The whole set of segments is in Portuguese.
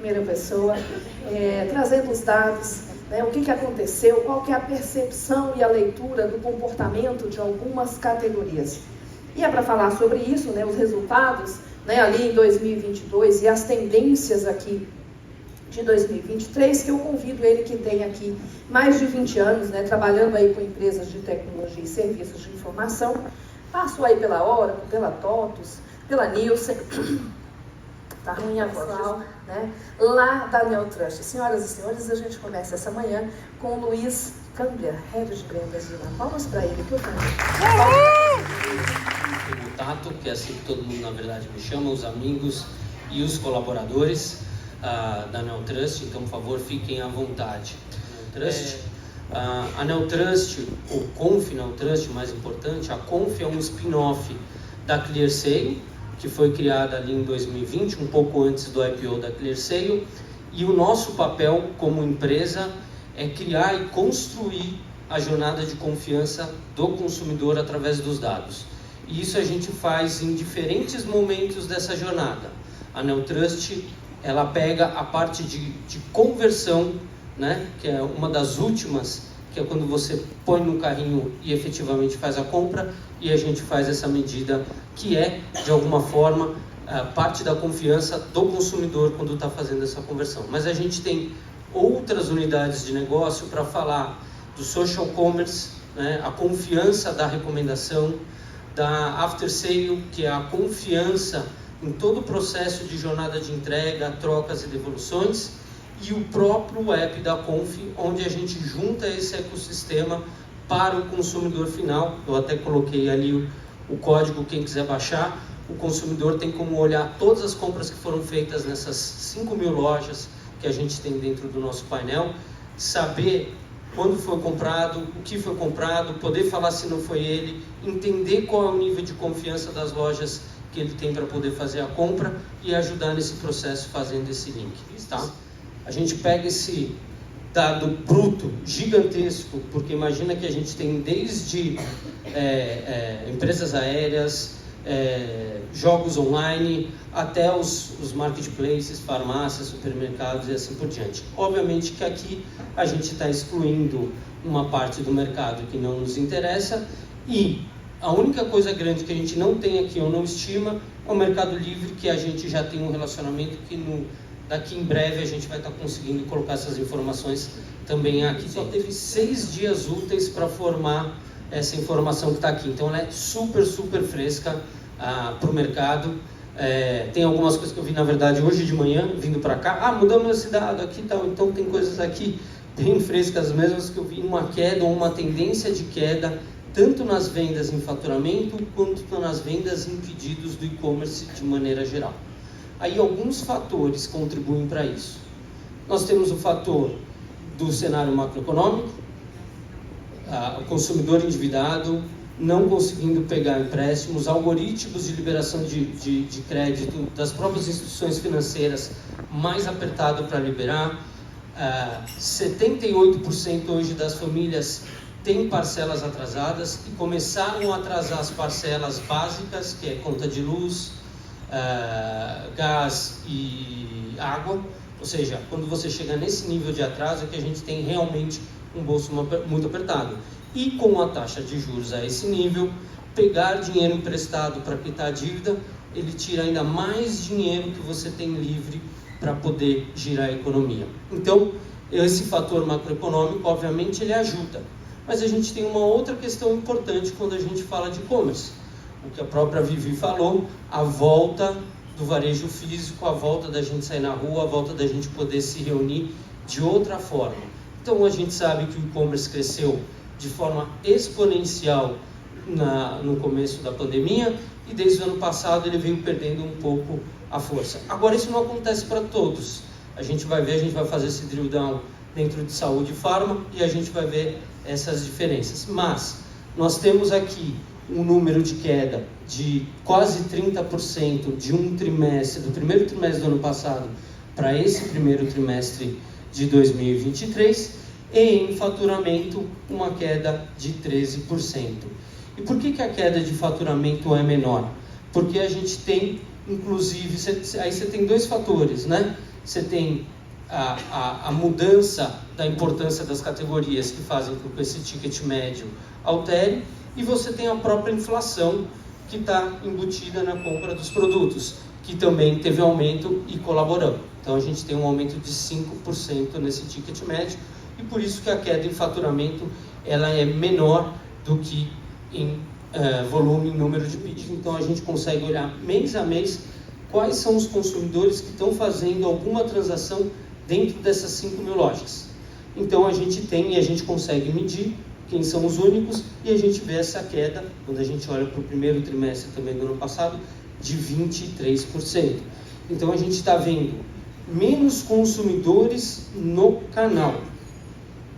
primeira pessoa, trazendo os dados, né, o que aconteceu, qual que é a percepção e a leitura do comportamento de algumas categorias. E é para falar sobre isso, né, os resultados, né, ali em 2022 e as tendências aqui de 2023, que eu convido ele que tem aqui mais de 20 anos, né, trabalhando aí com empresas de tecnologia e serviços de informação, passou aí pela Oracle, pela TOTUS, pela Nielsen, tá ruim agora, né, lá da Neotrust. Senhoras e senhores, a gente começa essa manhã com o Luiz Cambria, Head de Vendas de lá. Palmas para ele, por favor. O Tato, que é assim que todo mundo na verdade me chama, os amigos e os colaboradores da Neotrust, então por favor fiquem à vontade. A Neotrust, ou Conf Neotrust, mais importante, a Conf é um spin-off da ClearSale, que foi criada ali em 2020, um pouco antes do IPO da ClearSale, e o nosso papel como empresa é criar e construir a jornada de confiança do consumidor através dos dados. E isso a gente faz em diferentes momentos dessa jornada. A Neotrust, ela pega a parte de conversão, né, que é uma das últimas, que é quando você põe no carrinho e efetivamente faz a compra, e a gente faz essa medida que é, de alguma forma, parte da confiança do consumidor quando está fazendo essa conversão. Mas a gente tem outras unidades de negócio para falar do social commerce, né, a confiança da recomendação, da after sale, que é a confiança em todo o processo de jornada de entrega, trocas e devoluções, e o próprio app da Conf, onde a gente junta esse ecossistema para o consumidor final. Eu até coloquei ali o código, quem quiser baixar. O consumidor tem como olhar todas as compras que foram feitas nessas 5.000 lojas que a gente tem dentro do nosso painel, saber quando foi comprado, o que foi comprado, poder falar se não foi ele, entender qual é o nível de confiança das lojas que ele tem para poder fazer a compra e ajudar nesse processo fazendo esse link, tá? A gente pega esse dado bruto gigantesco, porque imagina que a gente tem desde empresas aéreas, jogos online, até os marketplaces, farmácias, supermercados e assim por diante. Obviamente que aqui a gente está excluindo uma parte do mercado que não nos interessa, e a única coisa grande que a gente não tem aqui ou não estima é o Mercado Livre, que a gente já tem um relacionamento que daqui em breve a gente vai estar conseguindo colocar essas informações também aqui. Só teve 6 dias úteis para formar essa informação que está aqui, então ela é super fresca para o mercado. Tem algumas coisas que eu vi na verdade hoje de manhã, vindo para cá, mudamos esse dado aqui e tal, então tem coisas aqui bem frescas mesmas que eu vi uma queda ou uma tendência de queda, tanto nas vendas em faturamento, quanto nas vendas em pedidos do e-commerce de maneira geral. Aí alguns fatores contribuem para isso. Nós temos o fator do cenário macroeconômico, o consumidor endividado, não conseguindo pegar empréstimos, algoritmos de liberação de crédito das próprias instituições financeiras mais apertado para liberar. 78% hoje das famílias têm parcelas atrasadas e começaram a atrasar as parcelas básicas, que é conta de luz, gás e água. Ou seja, quando você chega nesse nível de atraso é que a gente tem realmente um bolso muito apertado. E com a taxa de juros a esse nível, pegar dinheiro emprestado para quitar a dívida, ele tira ainda mais dinheiro que você tem livre para poder girar a economia. Então, esse fator macroeconômico, obviamente, ele ajuda. Mas a gente tem uma outra questão importante quando a gente fala de e-commerce. O que a própria Vivi falou, a volta do varejo físico, a volta da gente sair na rua, a volta da gente poder se reunir de outra forma. Então, a gente sabe que o e-commerce cresceu de forma exponencial no começo da pandemia, e desde o ano passado ele veio perdendo um pouco a força. Agora, isso não acontece para todos. A gente vai ver, a gente vai fazer esse drill down dentro de saúde e farma, e a gente vai ver essas diferenças. Mas nós temos aqui um número de queda de quase 30% de um trimestre, do primeiro trimestre do ano passado para esse primeiro trimestre de 2023, e em faturamento uma queda de 13%. E por que a queda de faturamento é menor? Porque a gente tem, inclusive, aí você tem dois fatores, né? você tem a mudança da importância das categorias que fazem com que esse ticket médio altere, e você tem a própria inflação que está embutida na compra dos produtos, que também teve aumento e colaborou. Então a gente tem um aumento de 5% nesse ticket médio, e por isso que a queda em faturamento ela é menor do que em volume, em número de pedidos. Então a gente consegue olhar mês a mês quais são os consumidores que estão fazendo alguma transação dentro dessas 5.000 lojas. Então a gente tem e a gente consegue medir quem são os únicos, e a gente vê essa queda, quando a gente olha para o primeiro trimestre também do ano passado, de 23%. Então a gente está vendo menos consumidores no canal.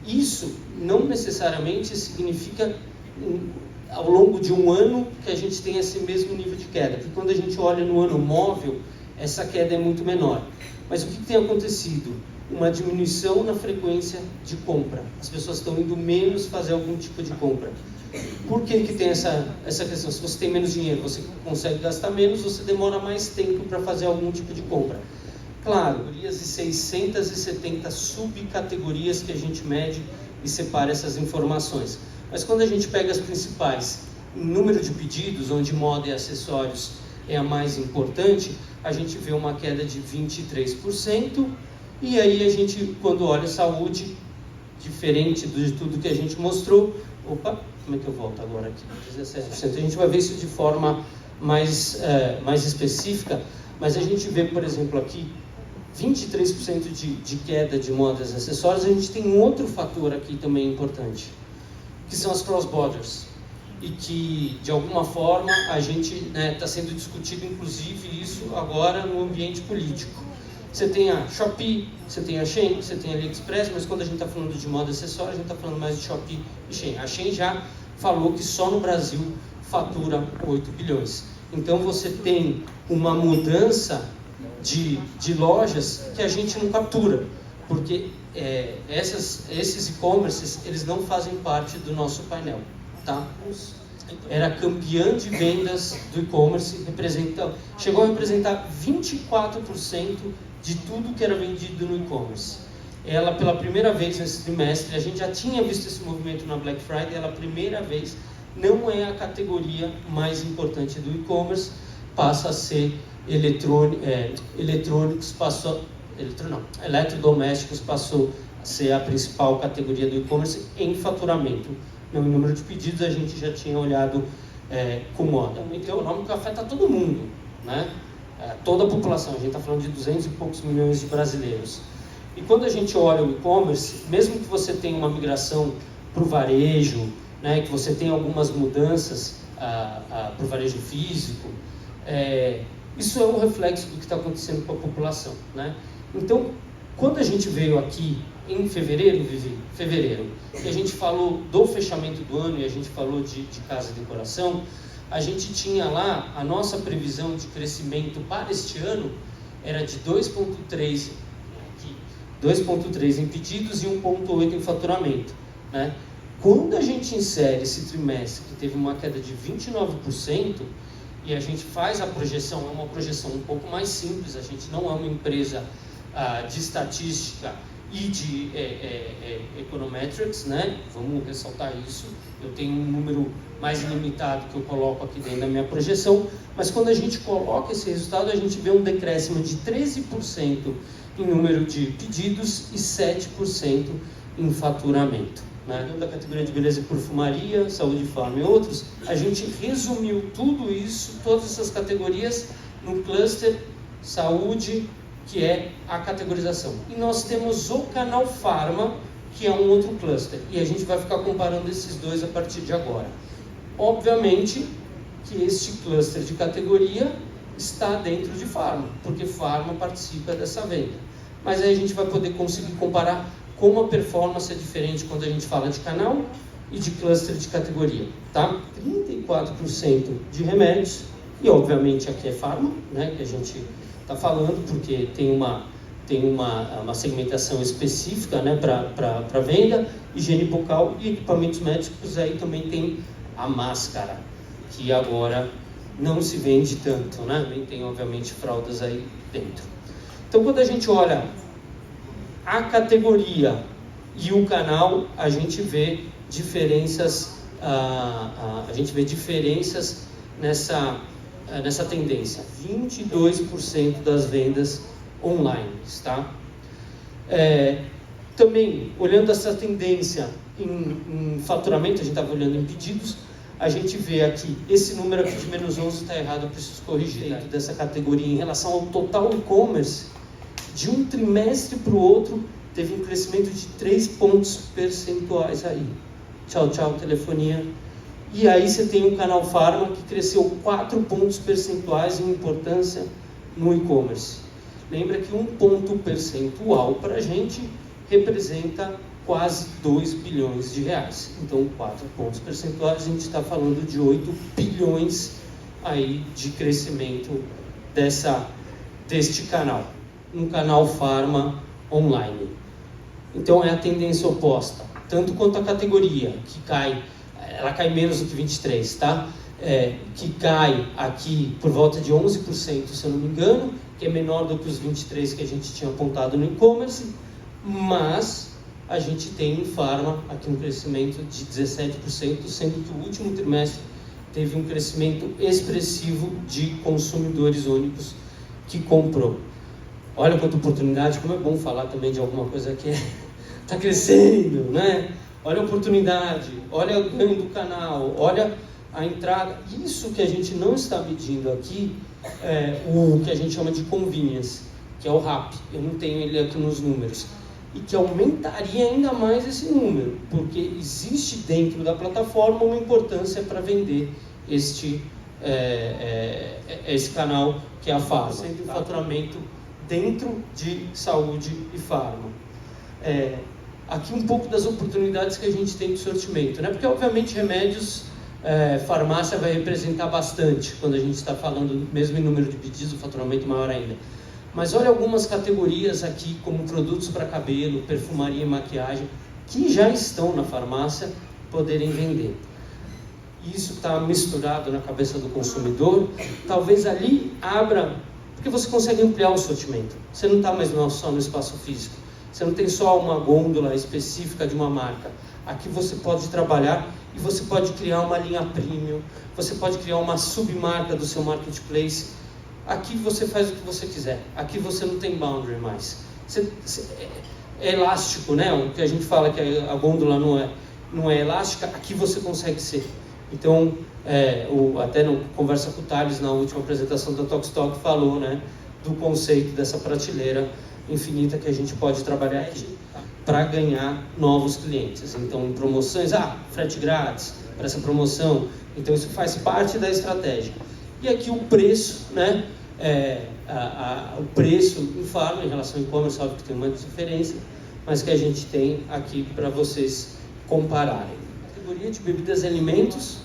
Isso não necessariamente significa ao longo de um ano que a gente tem esse mesmo nível de queda, porque quando a gente olha no ano móvel, essa queda é muito menor. Mas o que tem acontecido? Uma diminuição na frequência de compra. As pessoas estão indo menos fazer algum tipo de compra. Por que tem essa questão? Se você tem menos dinheiro, você consegue gastar menos, você demora mais tempo para fazer algum tipo de compra. Claro, categorias de 670 subcategorias que a gente mede e separa essas informações. Mas quando a gente pega as principais, número de pedidos, onde moda e acessórios é a mais importante, a gente vê uma queda de 23%, e aí a gente, quando olha saúde, diferente de tudo que a gente mostrou, como é que eu volto agora aqui? 17%. A gente vai ver isso de forma mais específica, mas a gente vê, por exemplo, aqui, 23% de queda de modas e acessórios. A gente tem um outro fator aqui também importante, que são as cross-borders, e que, de alguma forma, a gente está sendo discutido, inclusive, isso agora no ambiente político. Você tem a Shopee, você tem a Shein, você tem a AliExpress, mas quando a gente está falando de moda e acessórios, a gente está falando mais de Shopee e Shein. A Shein já falou que só no Brasil fatura 8 bilhões. Então você tem uma mudança de lojas que a gente não captura, porque esses e-commerces, eles não fazem parte do nosso painel, tá? Era campeã de vendas do e-commerce, chegou a representar 24% de tudo que era vendido no e-commerce. Ela, pela primeira vez nesse trimestre, a gente já tinha visto esse movimento na Black Friday, ela, pela primeira vez, não é a categoria mais importante do e-commerce, passa a ser eletrodomésticos passou a ser a principal categoria do e-commerce em faturamento. Em número de pedidos a gente já tinha olhado com moda. Então, o nome que afeta todo mundo, né? Toda a população, a gente está falando de 200 e poucos milhões de brasileiros. E quando a gente olha o e-commerce, mesmo que você tenha uma migração para o varejo, né, que você tenha algumas mudanças para o varejo físico, isso é um reflexo do que está acontecendo com a população, né? Então, quando a gente veio aqui em fevereiro, e a gente falou do fechamento do ano e a gente falou de casa e decoração, a gente tinha lá a nossa previsão de crescimento para este ano era de 2,3 em pedidos e 1,8 em faturamento, né? Quando a gente insere esse trimestre que teve uma queda de 29%, e a gente faz a projeção, é uma projeção um pouco mais simples, a gente não é uma empresa de estatística e de econometrics, né? Vamos ressaltar isso. Eu tenho um número mais limitado que eu coloco aqui dentro da minha projeção, mas quando a gente coloca esse resultado, a gente vê um decréscimo de 13% em número de pedidos e 7% em faturamento. Dentro da categoria de beleza e perfumaria, saúde, farma e outros, a gente resumiu tudo isso, todas essas categorias, no cluster saúde, que é a categorização. E nós temos o canal farma, que é um outro cluster, e a gente vai ficar comparando esses dois a partir de agora. Obviamente que este cluster de categoria está dentro de farma, porque farma participa dessa venda. Mas aí a gente vai poder conseguir comparar como a performance é diferente quando a gente fala de canal e de cluster de categoria, tá? 34% de remédios, e obviamente aqui é farma, né, que a gente está falando, porque tem uma segmentação específica, né, para venda, higiene bucal e equipamentos médicos. Aí também tem a máscara, que agora não se vende tanto, né? Também tem obviamente fraldas aí dentro. Então, quando a gente olha a categoria e o canal, a gente vê diferenças, nessa tendência. 22% das vendas online, tá? Também, olhando essa tendência em faturamento, a gente estava olhando em pedidos, a gente vê aqui, esse número aqui de menos 11 está errado, eu preciso corrigir dentro dessa categoria. Em relação ao total e-commerce, de um trimestre para o outro, teve um crescimento de 3 pontos percentuais aí. Tchau, tchau, telefonia. E aí você tem o canal Pharma, que cresceu 4 pontos percentuais em importância no e-commerce. Lembra que um ponto percentual para a gente representa quase 2 bilhões de reais. Então, 4 pontos percentuais, a gente está falando de 8 bilhões aí de crescimento deste canal. Um canal Pharma online. Então, é a tendência oposta. Tanto quanto a categoria, que ela cai menos do que 23, tá? Que cai aqui por volta de 11%, se eu não me engano, que é menor do que os 23% que a gente tinha apontado no e-commerce, mas a gente tem em Pharma aqui um crescimento de 17%, sendo que o último trimestre teve um crescimento expressivo de consumidores únicos que comprou. Olha quanta oportunidade, como é bom falar também de alguma coisa que está crescendo, né? Olha a oportunidade, olha o ganho do canal, olha a entrada. Isso que a gente não está medindo aqui é o que a gente chama de convenience, que é o RAP. Eu não tenho ele aqui nos números. E que aumentaria ainda mais esse número, porque existe dentro da plataforma uma importância para vender esse canal que é a Pharma, sendo o faturamento dentro de saúde e Pharma. Aqui um pouco das oportunidades que a gente tem de sortimento, né? Porque obviamente remédios, farmácia vai representar bastante quando a gente está falando, mesmo em número de pedidos, o faturamento maior ainda. Mas olha algumas categorias aqui, como produtos para cabelo, perfumaria e maquiagem, que já estão na farmácia, poderem vender. Isso está misturado na cabeça do consumidor, talvez ali abra, porque você consegue ampliar o sortimento. Você não está mais só no espaço físico, você não tem só uma gôndola específica de uma marca. Aqui você pode trabalhar e você pode criar uma linha premium, você pode criar uma submarca do seu marketplace. Aqui você faz o que você quiser. Aqui você não tem boundary mais. É elástico, né? O que a gente fala que a gôndola não é elástica, aqui você consegue ser. Então, até na conversa com o Thales, na última apresentação da Tokstok, falou, né, do conceito dessa prateleira infinita que a gente pode trabalhar aqui para ganhar novos clientes. Então, em promoções, frete grátis para essa promoção. Então, isso faz parte da estratégia. E aqui o preço, né? O preço em Pharma em relação ao e-commerce, óbvio que tem uma diferença, mas que a gente tem aqui para vocês compararem. A categoria de bebidas e alimentos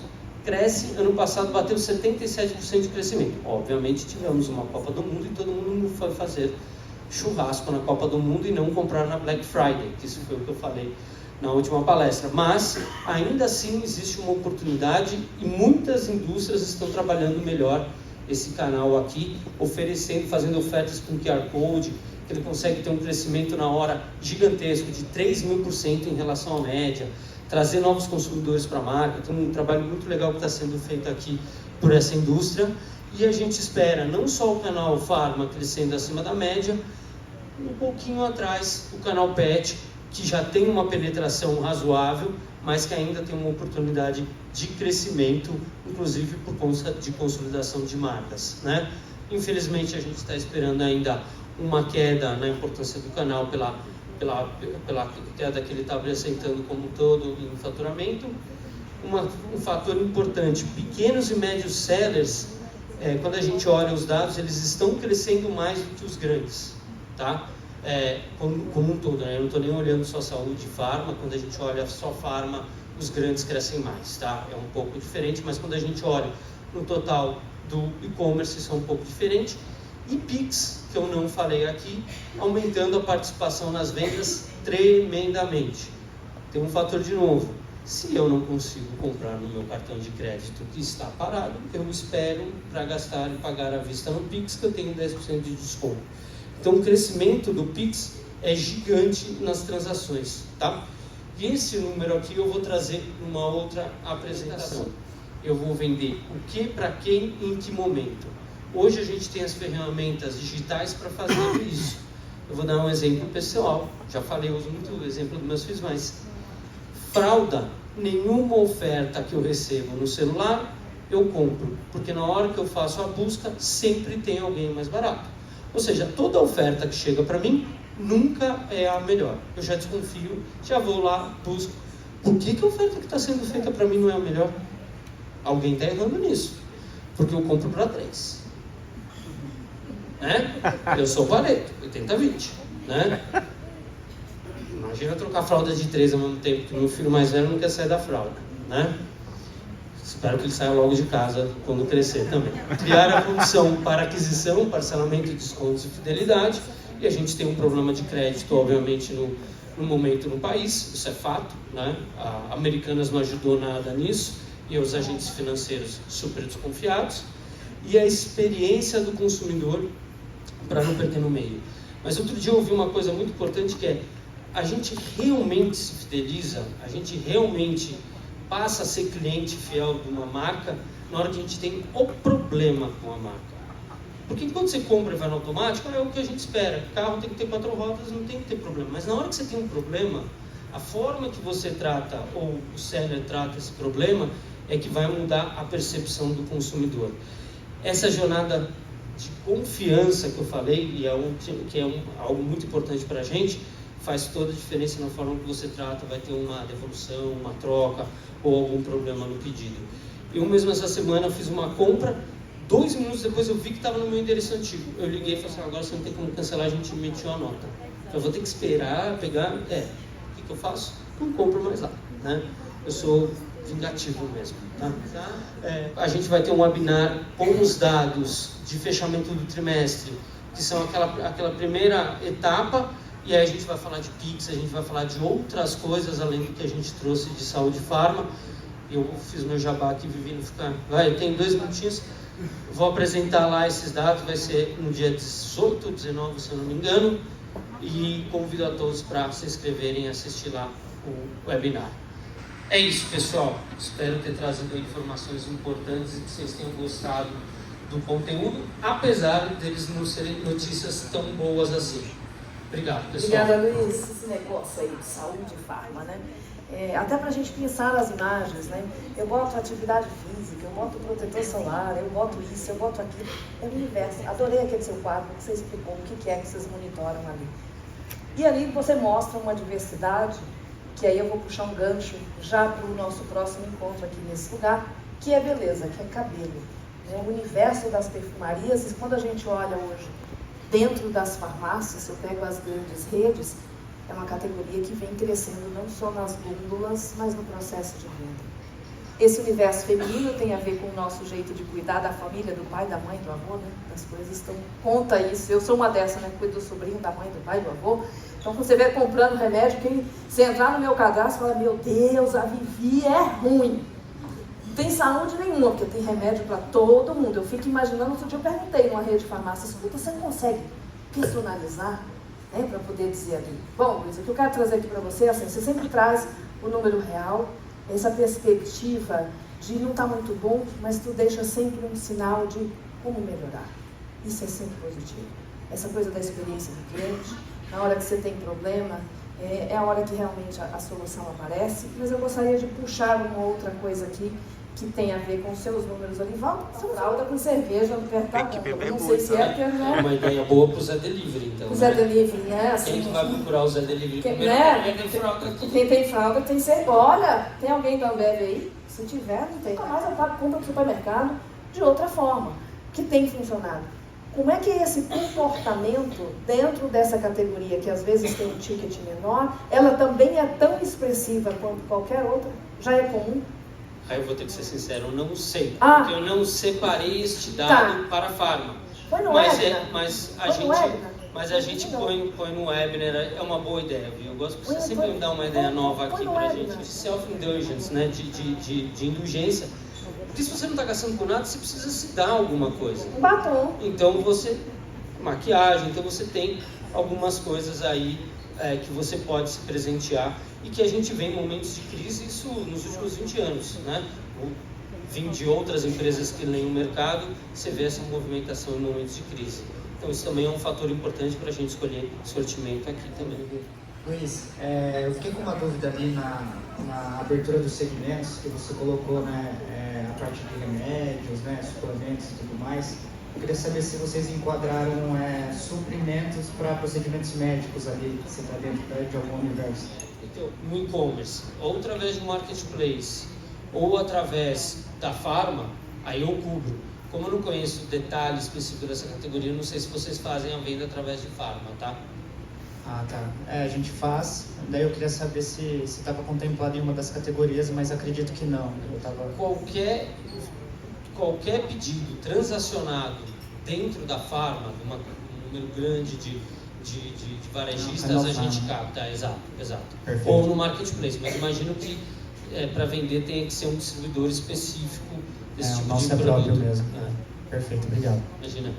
cresce, ano passado bateu 77% de crescimento. Obviamente tivemos uma Copa do Mundo e todo mundo foi fazer churrasco na Copa do Mundo e não comprar na Black Friday, que isso foi o que eu falei na última palestra. Mas, ainda assim, existe uma oportunidade e muitas indústrias estão trabalhando melhor esse canal aqui, oferecendo, fazendo ofertas com QR Code, que ele consegue ter um crescimento na hora gigantesco, de 3.000% em relação à média, trazer novos consumidores para a marca. Então, um trabalho muito legal que está sendo feito aqui por essa indústria. E a gente espera não só o canal Pharma crescendo acima da média, um pouquinho atrás o canal Pet, que já tem uma penetração razoável, mas que ainda tem uma oportunidade de crescimento, inclusive por conta de consolidação de marcas, né? Infelizmente, a gente está esperando ainda uma queda na importância do canal pela queda que ele está apresentando como um todo em faturamento. Um fator importante, pequenos e médios sellers, quando a gente olha os dados, eles estão crescendo mais do que os grandes, tá? Como um todo, né? Eu não estou nem olhando só saúde e Pharma. Quando a gente olha só Pharma, os grandes crescem mais, tá? É um pouco diferente, mas quando a gente olha no total do e-commerce, isso é um pouco diferente. E Pix, que eu não falei aqui, aumentando a participação nas vendas tremendamente. Tem um fator de novo: se eu não consigo comprar no meu cartão de crédito que está parado, eu espero para gastar e pagar à vista no Pix, que eu tenho 10% de desconto. Então o crescimento do Pix é gigante nas transações, tá? E esse número aqui eu vou trazer numa outra apresentação. Eu vou vender o que, para quem, em que momento. Hoje a gente tem as ferramentas digitais para fazer isso. Eu vou dar um exemplo pessoal. Já falei, eu uso muito o exemplo dos meus filhos, mas fralda, nenhuma oferta que eu recebo no celular, eu compro. Porque na hora que eu faço a busca, sempre tem alguém mais barato. Ou seja, toda oferta que chega para mim, nunca é a melhor. Eu já desconfio, já vou lá, busco. Por que a oferta que está sendo feita para mim não é a melhor? Alguém está errando nisso. Porque eu compro para 3. Né? Eu sou Pareto, 80-20. Né? Imagina trocar fralda de 3 ao mesmo tempo que meu filho mais velho não quer sair da fralda. Né? Espero que ele saia logo de casa quando crescer também. Criar a condição para aquisição, parcelamento, descontos e fidelidade. E a gente tem um problema de crédito, obviamente, no momento no país, isso é fato, né? A Americanas não ajudou nada nisso, e os agentes financeiros super desconfiados. E a experiência do consumidor para não perder no meio. Mas outro dia eu ouvi uma coisa muito importante que é, a gente realmente se fideliza, a gente realmente passa a ser cliente fiel de uma marca na hora que a gente tem o problema com a marca. Porque quando você compra e vai no automático, é o que a gente espera. O carro tem que ter 4 rodas, não tem que ter problema. Mas na hora que você tem um problema, a forma que você trata, ou o seller trata esse problema, é que vai mudar a percepção do consumidor. Essa jornada de confiança que eu falei, e algo muito importante para a gente, faz toda a diferença na forma que você trata, vai ter uma devolução, uma troca, ou algum problema no pedido. Eu mesmo essa semana fiz uma compra, 2 minutos depois eu vi que estava no meu endereço antigo. Eu liguei e falei assim, agora você não tem como cancelar, a gente emitiu a nota. Eu vou ter que esperar, pegar... o que eu faço? Não compro mais lá, né? Eu sou vingativo mesmo, tá? A gente vai ter um webinar com os dados de fechamento do trimestre, que são aquela primeira etapa, e aí a gente vai falar de Pix, a gente vai falar de outras coisas, além do que a gente trouxe de saúde e farma. Eu fiz meu jabá aqui, Vivi, ficar... eu tenho 2 minutinhos. Vou apresentar lá esses dados, vai ser no dia 18 ou 19, se eu não me engano, e convido a todos para se inscreverem e assistir lá o webinar. É isso, pessoal. Espero ter trazido informações importantes e que vocês tenham gostado do conteúdo, apesar deles não serem notícias tão boas assim. Obrigado, pessoal. Obrigada, Luiz. Esse negócio aí de saúde e farma, né? Até para a gente pensar nas imagens, né? Eu boto atividade física, eu boto protetor solar, eu boto isso, eu boto aquilo. É o universo. Adorei aquele seu quadro que você explicou o que é que vocês monitoram ali. E ali você mostra uma diversidade, que aí eu vou puxar um gancho já para o nosso próximo encontro aqui nesse lugar, que é beleza, que é cabelo. O universo das perfumarias, e quando a gente olha hoje dentro das farmácias, eu pego as grandes redes, é uma categoria que vem crescendo não só nas gôndolas, mas no processo de venda. Esse universo feminino tem a ver com o nosso jeito de cuidar da família, do pai, da mãe, do avô, né? Das coisas. Então, conta isso. Eu sou uma dessa, né? Cuido do sobrinho, da mãe, do pai, do avô. Então, quando você vê comprando remédio, se entrar no meu cadastro, fala, meu Deus, a Vivi é ruim. Não tem saúde nenhuma, porque tem remédio para todo mundo. Eu fico imaginando, outro dia eu perguntei numa rede de farmácia, escuta, você não consegue personalizar? Né, para poder dizer ali. Bom, Luiz, o que eu quero trazer aqui para você é assim, você sempre traz o número real, essa perspectiva de não estar muito bom, mas tu deixa sempre um sinal de como melhorar. Isso é sempre positivo. Essa coisa da experiência do cliente, na hora que você tem problema, é a hora que realmente a solução aparece, mas eu gostaria de puxar uma outra coisa aqui, que tem a ver com os seus números ali. Vamos, fralda com cerveja no perto da boca. Não sei se é porque não é uma ideia boa para o Zé Delivery, então. O Zé Delivery, né? Assim, quem que vai procurar o Zé Delivery primeiro? Né? Quem tem fralda aqui? Quem tem fralda tem cerveja. Olha, tem alguém da Ambev aí? Se tiver, não tem. Mas eu pago compra no supermercado de outra forma, que tem funcionado. Como é que é esse comportamento dentro dessa categoria, que às vezes tem um ticket menor, ela também é tão expressiva quanto qualquer outra? Já é comum? Aí eu vou ter que ser sincero, eu não sei, porque eu não separei este dado para a farma. Foi no mas Webner? Mas a gente põe no Webner, é uma boa ideia, viu? Eu gosto de você sempre me dar uma ideia nova aqui pra gente, de self-indulgence, né? de indulgência. Porque se você não está gastando com nada, você precisa se dar alguma coisa. Um batom. Então você maquiagem, então você tem algumas coisas aí que você pode se presentear e que a gente vê em momentos de crise, isso nos últimos 20 anos, né? Vim de outras empresas que leem o mercado, você vê essa movimentação em momentos de crise. Então isso também é um fator importante para a gente escolher sortimento aqui também. Luiz, eu fiquei com uma dúvida ali na abertura dos segmentos que você colocou, né, a parte de remédios, né, suplementos e tudo mais. Eu queria saber se vocês enquadraram suprimentos para procedimentos médicos ali, se está dentro de algum universo. Então, no e-commerce, ou através do marketplace, ou através da farma, aí eu cubro. Como eu não conheço detalhe específico dessa categoria, eu não sei se vocês fazem a venda através de farma, tá? Ah, tá. A gente faz. Daí eu queria saber se estava contemplado em uma das categorias, mas acredito que não. Qualquer pedido transacionado dentro da farma, um número grande de varejistas, a gente capta. Exato. Perfeito. Ou no marketplace, mas imagino que para vender tem que ser um distribuidor específico desse tipo de produto. O nosso é próprio mesmo. Perfeito, obrigado. Imagina.